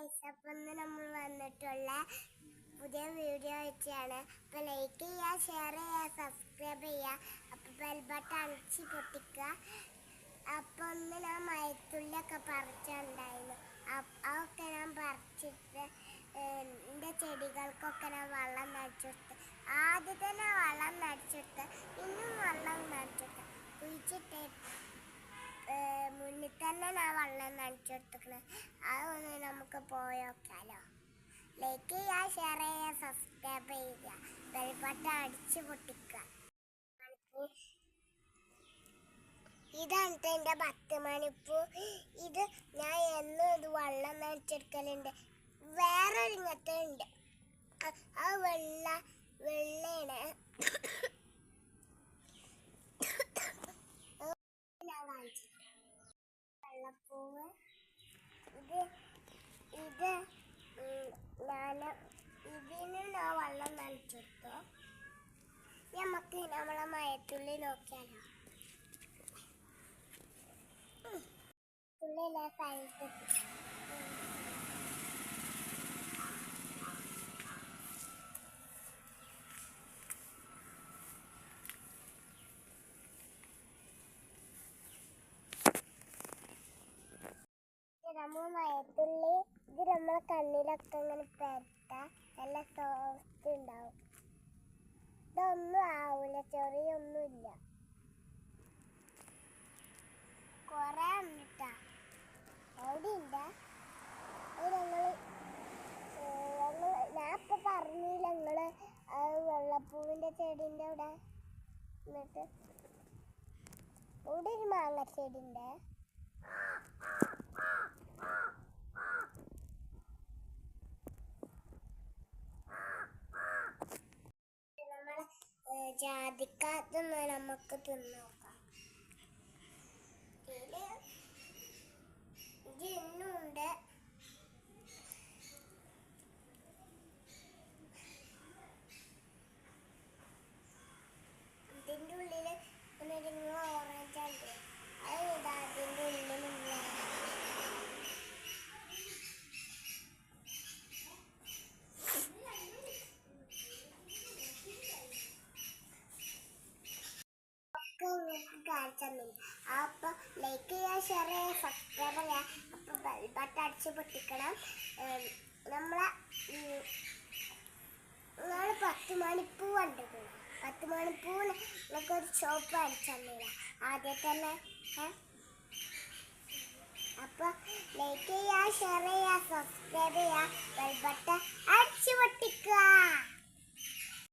Guys, അപ്പം ഇന്ന് നമ്മൾ വന്നിട്ടുള്ള പുതിയ വീഡിയോ വെച്ചാണ്. അപ്പോൾ ലൈക്ക് ചെയ്യുക, ഷെയർ ചെയ്യുക, സബ്സ്ക്രൈബ് ചെയ്യുക. അപ്പോൾ ബെൽ ബട്ടൺ അടിച്ച് പൊട്ടിക്കുക. അപ്പോൾ ഒന്ന് ഞാൻ മയത്തുള്ളിയൊക്കെ പറിച്ചിട്ടുണ്ടായിരുന്നു. അതൊക്കെ ഞാൻ പറിച്ചിട്ട് എൻ്റെ ചെടികൾക്കൊക്കെ ഞാൻ വെള്ളം നടിച്ചെടുത്ത്. ആദ്യം തന്നെ വെള്ളം നടിച്ചെടുത്ത്, ഇന്നും വെള്ളം നടിച്ചെടുത്ത് കുഴിച്ചിട്ട് മുന്നിൽ തന്നെ ഞാൻ വെള്ളം നനച്ചെടുത്തിക്കണത്. അതൊന്ന് നമുക്ക് പോയോക്കാലോ. ലൈക്ക് ചെയ്യുക, ഷെയർ ചെയ്യുക, സബ്സ്ക്രൈബ് ചെയ്യുക, ബെൽ ബട്ടൺ അടിച്ച് പൊട്ടിക്കുക. ഇതാണ് എൻ്റെ 10 മണിപ്പൂ. ഇത് ഞാൻ എന്നും ഇത് വെള്ളം നനച്ചെടുക്കലുണ്ട്. വേറൊരു ഇങ്ങനത്തെ ഉണ്ട്, അത് വെള്ളയാണ്. ഞാൻ കാണിച്ചു വെള്ളപ്പൂവ്. ഇത് ഇതിന് ഞാൻ വെള്ളം നനച്ചെടുത്തു. നമുക്ക് നമ്മളെ മയത്തുള്ളി നോക്കിയാലോ. തുള്ളിയിലെ സൈഡ് നമ്മൾ മയത്തുള്ളി ഇത് നമ്മളെ കണ്ണിലൊക്കെ ഇങ്ങനെ പെരട്ടാ നല്ല സോഫ്റ്റ് ഉണ്ടാവും. ഇതൊന്നും ആവൂല, ചെറിയൊന്നുമില്ല. കുറെ ഉണ്ടിട്ടാ എവിടെ ഉണ്ട്. അത് ഞാൻ ഇപ്പം പറഞ്ഞില്ല നിങ്ങള് വെള്ളപ്പൂവിൻ്റെ ചെടീൻ്റെ അവിടെ. എന്നിട്ട് ഇവിടെ ഒരു മാങ്ങ ചെടി ഉണ്ട്. ജാതിക്കാത്തൊന്ന് നമുക്ക് തിന്നോക്കാം. ഇത് ഇന്നുണ്ട്. ഇതിൻ്റെ ഉള്ളിൽ ഒന്ന് ഓറഞ്ച് ഉണ്ട്. അത് ഇതാ അതിൻ്റെ ഉള്ളിലുള്ള അപ്പോൾ ലൈക്ക് ചെയ്യുക, ഷെയർ ചെയ്യുക, സബ്സ്ക്രൈബ് ചെയ്യുക. അപ്പോൾ ബെൽ ബട്ടൺ അടിച്ച് പൊട്ടിക്കണം. നിങ്ങൾ 10 മണിപ്പൂ കണ്ടിട്ടുണ്ട്. 10 മണിപ്പൂ നിങ്ങൾക്ക് ഒരു ഷോപ്പ് അടിച്ചില്ല ആദ്യം തന്നെ. അപ്പോൾ ലൈക്ക് ചെയ്യുക, ഷെയർ ചെയ്യുക, സബ്സ്ക്രൈബ് ചെയ്യുക, ബെൽ ബട്ടൺ